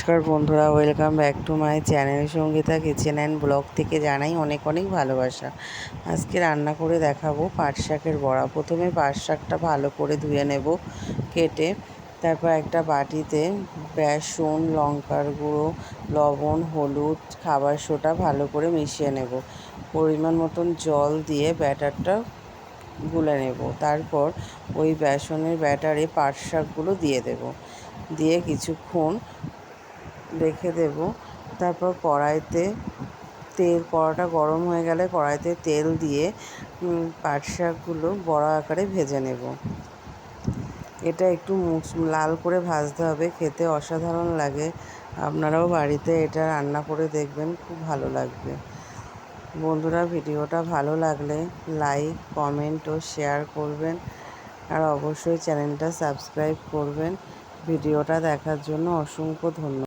নমস্কার বন্ধুরা, welcome back to my channel Sangeeta kitchen and blog থেকে জানাই অনেক অনেক ভালোবাসা। আজকে রান্না করে দেখাবো পাট শাকের বড়া। প্রথমে পাট শাকটা ভালো করে ধুয়ে নেব কেটে। তারপর একটা বাটিতে বেসন, লঙ্কার গুঁড়ো, লবণ, হলুদ, খাবার সোডা ভালো করে মিশিয়ে নেব। পরিমাণ মতন জল দিয়ে ব্যাটারটা গুলে নেব। তারপর ওই বেসনের ব্যাটারে পাট শাকগুলো দিয়ে দেব, দিয়ে কিছুক্ষণ রেখে দেব। তারপর কড়াটা গরম হয়ে গেলে কড়াইতে তেল দিয়ে পাট শাকগুলো বড়া আকারে ভেজে নেব। এটা একটু লাল করে ভাজতে হবে, খেতে অসাধারণ লাগে। আপনারাও বাড়িতে এটা রান্না করে দেখবেন, খুব ভালো লাগবে। বন্ধুরা, ভিডিওটা ভালো লাগলে লাইক, কমেন্ট ও শেয়ার করবেন, আর অবশ্যই চ্যানেলটা সাবস্ক্রাইব করবেন। ভিডিওটা দেখার জন্য অসংখ্য ধন্যবাদ।